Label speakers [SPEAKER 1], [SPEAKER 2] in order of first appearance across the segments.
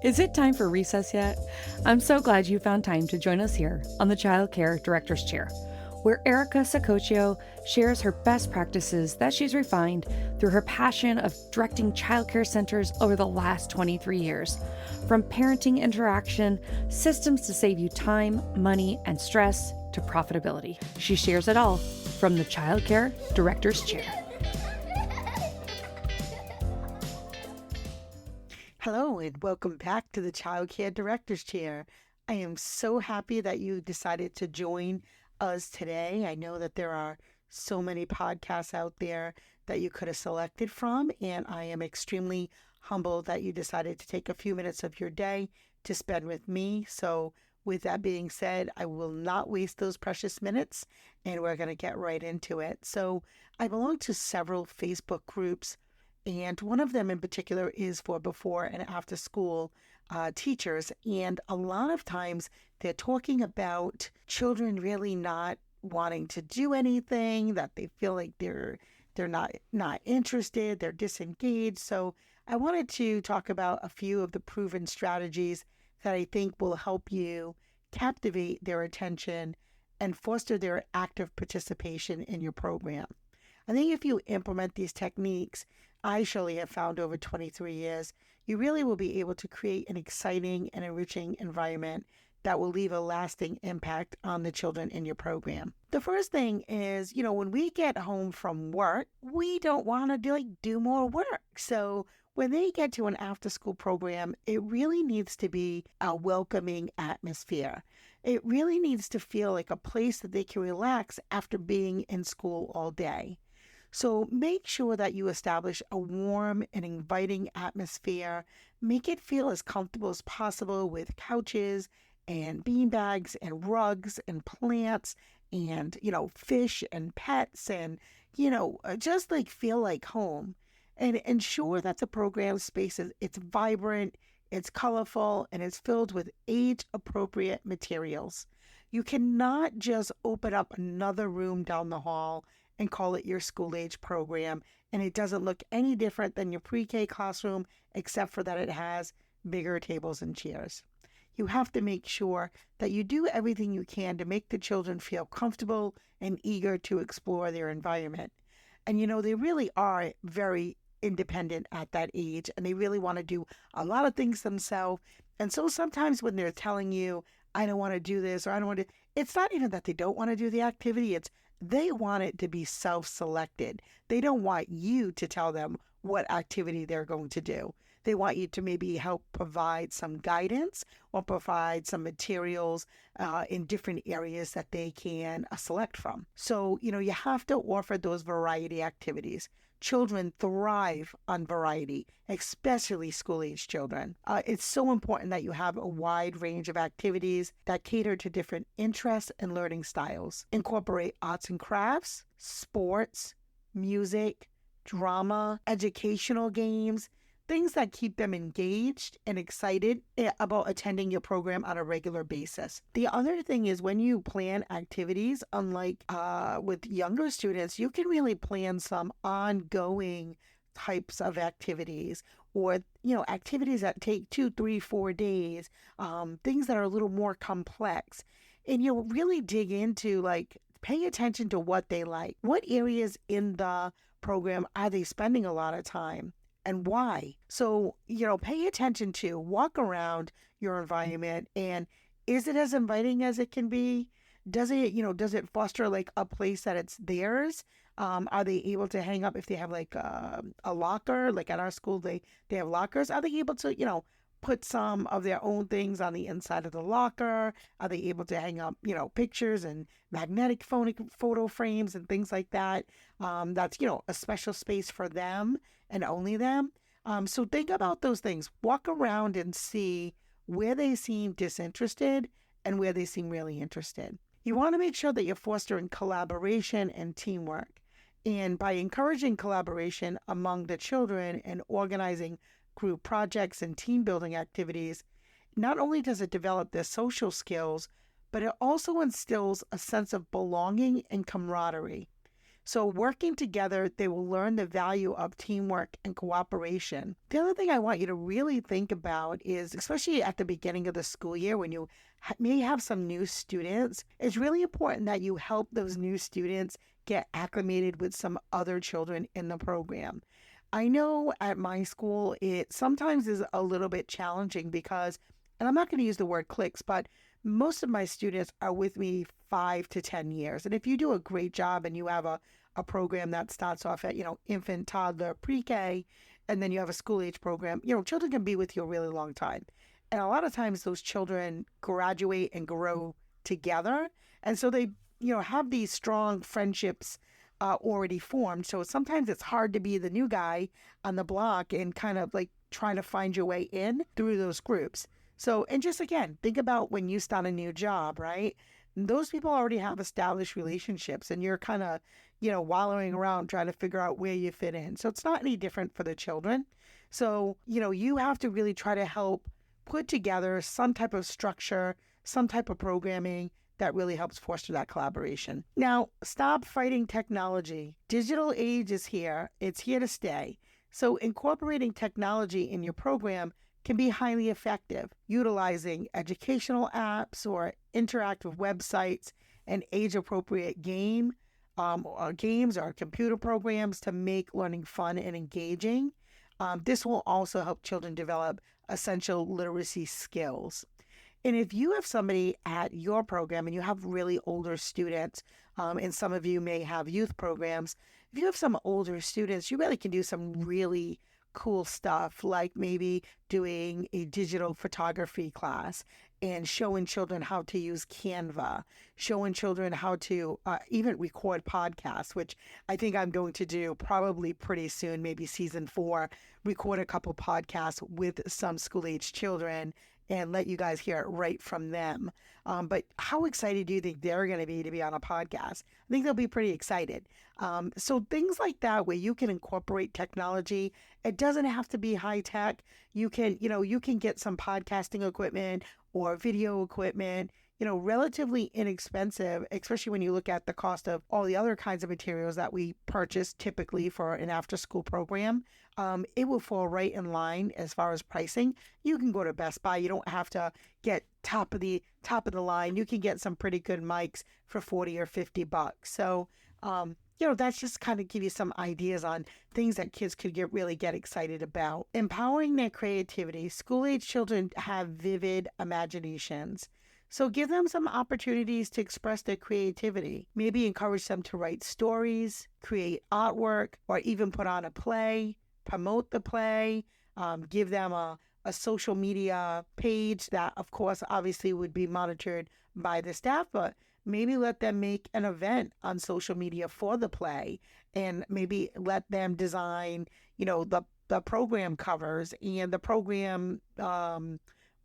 [SPEAKER 1] Is it time for recess yet? I'm so glad you found time to join us here on the Child Care Director's Chair, where Erica Sacoccio shares her best practices that she's refined through her passion of directing childcare centers over the last 23 years. From parenting interaction, systems to save you time, money, and stress, to profitability. She shares it all from the Child Care Director's Chair.
[SPEAKER 2] Hello and welcome back to the Child Care Director's Chair. I am so happy that you decided to join us today. I know that there are so many podcasts out there that you could have selected from, and I am extremely humbled that you decided to take a few minutes of your day to spend with me. So with that being said, I will not waste those precious minutes, and we're going to get right into it. So I belong to several Facebook groups, and one of them in particular is for before and after school teachers. And a lot of times they're talking about children really not wanting to do anything, that they feel like they're not interested, they're disengaged. So I wanted to talk about a few of the proven strategies that I think will help you captivate their attention and foster their active participation in your program. I think if you implement these techniques, I surely have found over 23 years, you really will be able to create an exciting and enriching environment that will leave a lasting impact on the children in your program. The first thing is, when we get home from work, we don't want to do more work. So when they get to an after-school program, it really needs to be a welcoming atmosphere. It really needs to feel like a place that they can relax after being in school all day. So make sure that you establish a warm and inviting atmosphere. Make it feel as comfortable as possible with couches and beanbags and rugs and plants and, fish and pets and, just feel like home. And ensure that the program space it's vibrant, it's colorful, and it's filled with age-appropriate materials. You cannot just open up another room down the hall and call it your school age program, and it doesn't look any different than your pre-K classroom except for that it has bigger tables and chairs. You have to make sure that you do everything you can to make the children feel comfortable and eager to explore their environment. And they really are very independent at that age, and they really want to do a lot of things themselves. And so sometimes when they're telling you, I don't want to do this, or I don't want to, it's not even that they don't want to do the activity, it's they want it to be self-selected. They don't want you to tell them what activity they're going to do. They want you to maybe help provide some guidance or provide some materials in different areas that they can select from. So, you have to offer those variety activities. Children thrive on variety, especially school-age children. It's so important that you have a wide range of activities that cater to different interests and learning styles. Incorporate arts and crafts, sports, music, drama, educational games, things that keep them engaged and excited about attending your program on a regular basis. The other thing is when you plan activities, unlike with younger students, you can really plan some ongoing types of activities or, activities that take 2, 3, 4 days, things that are a little more complex. And you'll really dig into pay attention to what they like. What areas in the program are they spending a lot of time? And why? So, pay attention to, walk around your environment, and is it as inviting as it can be? Does it foster a place that it's theirs? Are they able to hang up if they have a locker? At our school, they have lockers. Are they able to, put some of their own things on the inside of the locker? Are they able to hang up, pictures and magnetic photo frames and things like that? That's, a special space for them and only them. So think about those things. Walk around and see where they seem disinterested and where they seem really interested. You want to make sure that you're fostering collaboration and teamwork. And by encouraging collaboration among the children and organizing group projects and team building activities, not only does it develop their social skills, but it also instills a sense of belonging and camaraderie. So working together, they will learn the value of teamwork and cooperation. The other thing I want you to really think about is, especially at the beginning of the school year when you may have some new students, it's really important that you help those new students get acclimated with some other children in the program. I know at my school, it sometimes is a little bit challenging because, and I'm not going to use the word clicks, but most of my students are with me 5 to 10 years. And if you do a great job and you have a program that starts off at, infant, toddler, pre-K, and then you have a school age program, children can be with you a really long time. And a lot of times those children graduate and grow together. And so they, have these strong friendships already formed. So sometimes it's hard to be the new guy on the block and kind of like trying to find your way in through those groups. So, and just again, think about when you start a new job, right? Those people already have established relationships and you're kind of, wallowing around trying to figure out where you fit in. So it's not any different for the children. So, you have to really try to help put together some type of structure, some type of programming that really helps foster that collaboration. Now, stop fighting technology. Digital age is here. It's here to stay. So incorporating technology in your program can be highly effective, utilizing educational apps or interactive websites and age-appropriate games or computer programs to make learning fun and engaging. This will also help children develop essential literacy skills. And if you have somebody at your program and you have really older students, and some of you may have youth programs, if you have some older students, you really can do some really cool stuff, like maybe doing a digital photography class and showing children how to use Canva, showing children how to even record podcasts, which I think I'm going to do probably pretty soon, maybe season 4, record a couple podcasts with some school-age children and let you guys hear it right from them. But how excited do you think they're going to be on a podcast? I think they'll be pretty excited. So things like that where you can incorporate technology, it doesn't have to be high tech. You can get some podcasting equipment or video equipment, relatively inexpensive, especially when you look at the cost of all the other kinds of materials that we purchase typically for an after school program. It will fall right in line as far as pricing. You can go to Best Buy. You don't have to get top of the line. You can get some pretty good mics for $40 or $50. So, that's just kind of give you some ideas on things that kids could really get excited about. Empowering their creativity. School-age children have vivid imaginations. So give them some opportunities to express their creativity. Maybe encourage them to write stories, create artwork, or even put on a play, promote the play, give them a social media page that, of course, obviously would be monitored by the staff, but maybe let them make an event on social media for the play and maybe let them design, the program covers and the program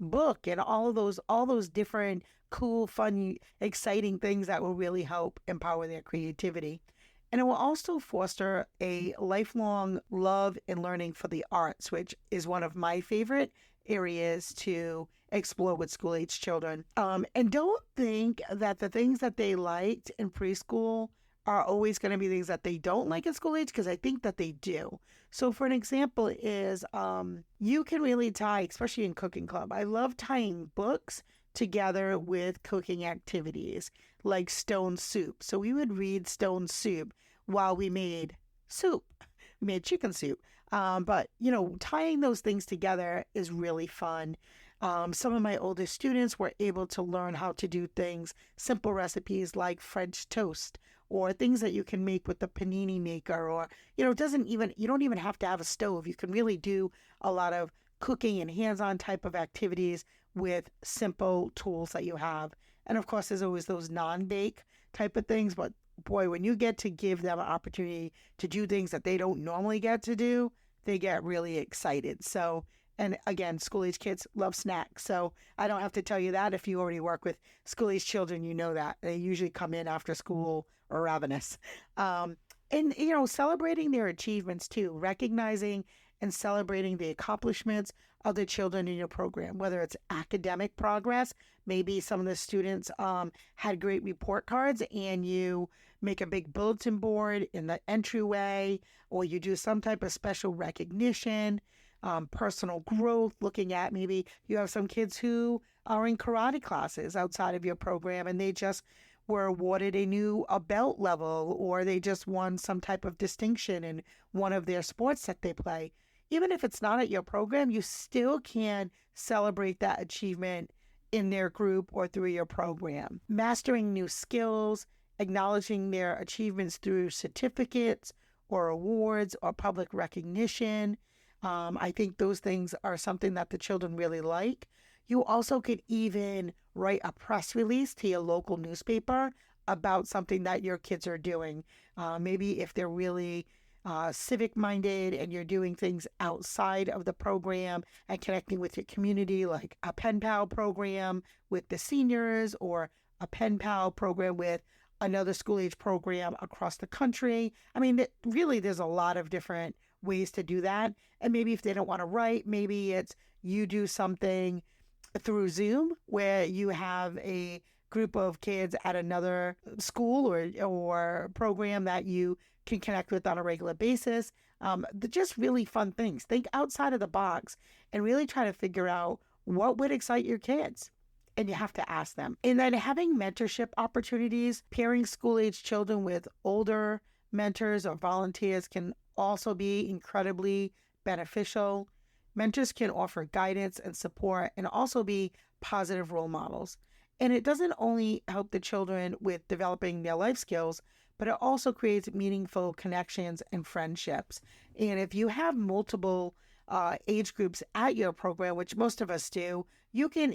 [SPEAKER 2] book and all those different cool, fun, exciting things that will really help empower their creativity. And it will also foster a lifelong love and learning for the arts, which is one of my favorite areas to explore with school-age children. And don't think that the things that they liked in preschool are always going to be things that they don't like at school age, because I think that they do. So for an example is you can really tie, especially in cooking club, I love tying books together with cooking activities like Stone Soup. So we would read Stone Soup while we made soup. We made chicken soup. But, tying those things together is really fun. Some of my older students were able to learn how to do things, simple recipes like French toast, or things that you can make with the panini maker, or, you don't even have to have a stove. You can really do a lot of cooking and hands-on type of activities with simple tools that you have. And of course, there's always those non-bake type of things, but boy, when you get to give them an opportunity to do things that they don't normally get to do, they get really excited. So, and again, school-age kids love snacks. So I don't have to tell you that. If you already work with school-age children, you know that. They usually come in after school or ravenous. And, celebrating their achievements too, recognizing and celebrating the accomplishments of the children in your program, whether it's academic progress. Maybe some of the students had great report cards and you make a big bulletin board in the entryway, or you do some type of special recognition, personal growth, looking at maybe you have some kids who are in karate classes outside of your program and they just were awarded a belt level, or they just won some type of distinction in one of their sports that they play. Even if it's not at your program, you still can celebrate that achievement in their group or through your program. Mastering new skills, acknowledging their achievements through certificates or awards or public recognition. I think those things are something that the children really like. You also could even write a press release to your local newspaper about something that your kids are doing. Maybe if they're really civic minded and you're doing things outside of the program and connecting with your community, like a pen pal program with the seniors or a pen pal program with another school age program across the country. I mean, really, there's a lot of different ways to do that. And maybe if they don't want to write, maybe it's you do something through Zoom where you have a group of kids at another school or program that you can connect with on a regular basis. They're just really fun things. Think outside of the box and really try to figure out what would excite your kids. And you have to ask them. And then having mentorship opportunities, pairing school-age children with older mentors or volunteers can also be incredibly beneficial. Mentors can offer guidance and support and also be positive role models. And it doesn't only help the children with developing their life skills, but it also creates meaningful connections and friendships. And if you have multiple age groups at your program, which most of us do, you can,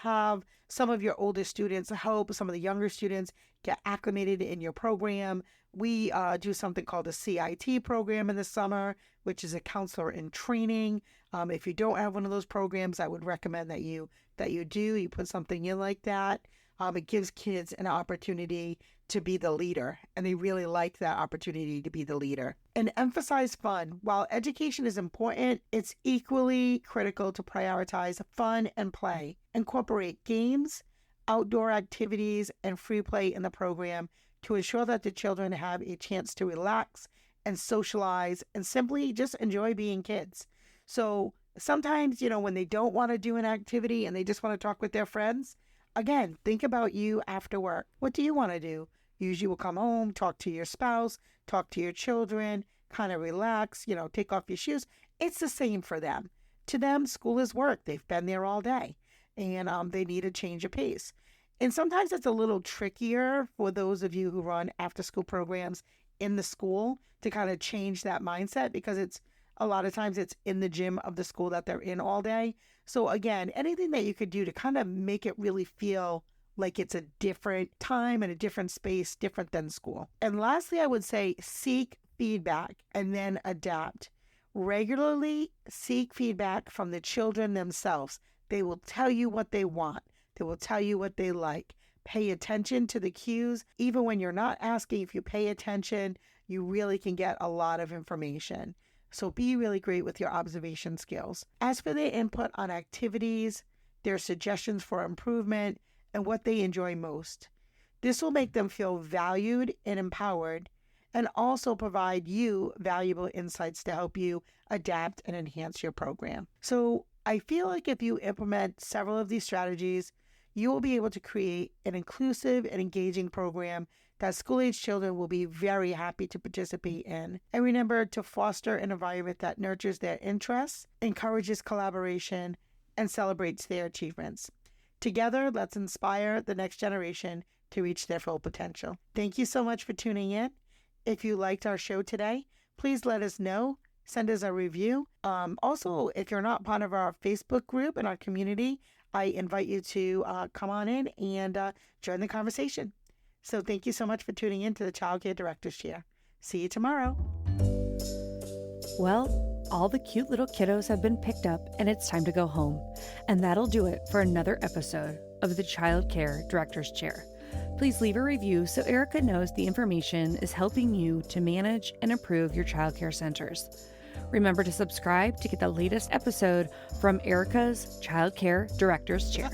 [SPEAKER 2] have some of your older students help some of the younger students get acclimated in your program. We do something called a CIT program in the summer, which is a counselor in training. If you don't have one of those programs, I would recommend that you do. You put something in like that. It gives kids an opportunity to be the leader, and they really like that opportunity to be the leader. And emphasize fun. While education is important, it's equally critical to prioritize fun and play. Incorporate games, outdoor activities, and free play in the program to ensure that the children have a chance to relax and socialize and simply just enjoy being kids. So sometimes, when they don't want to do an activity and they just want to talk with their friends, again, think about you after work. What do you want to do? Usually you will come home, talk to your spouse, talk to your children, kind of relax, take off your shoes. It's the same for them. To them, school is work. They've been there all day and they need a change of pace. And sometimes it's a little trickier for those of you who run after school programs in the school to kind of change that mindset, because a lot of times it's in the gym of the school that they're in all day. So again, anything that you could do to kind of make it really feel like it's a different time and a different space, different than school. And lastly, I would say seek feedback and then adapt. Regularly seek feedback from the children themselves. They will tell you what they want. They will tell you what they like. Pay attention to the cues. Even when you're not asking, if you pay attention, you really can get a lot of information. So be really great with your observation skills. As for their input on activities, their suggestions for improvement, and what they enjoy most. This will make them feel valued and empowered, and also provide you valuable insights to help you adapt and enhance your program. So I feel like if you implement several of these strategies, you will be able to create an inclusive and engaging program that school-age children will be very happy to participate in. And remember to foster an environment that nurtures their interests, encourages collaboration, and celebrates their achievements. Together, let's inspire the next generation to reach their full potential. Thank you so much for tuning in. If you liked our show today, please let us know. Send us a review. Also, if you're not part of our Facebook group and our community, I invite you to come on in and join the conversation. So thank you so much for tuning in to the Child Care Director's Chair. See you tomorrow.
[SPEAKER 1] Well, all the cute little kiddos have been picked up and it's time to go home. And that'll do it for another episode of the Child Care Director's Chair. Please leave a review so Erica knows the information is helping you to manage and improve your child care centers. Remember to subscribe to get the latest episode from Erica's Child Care Director's Chair.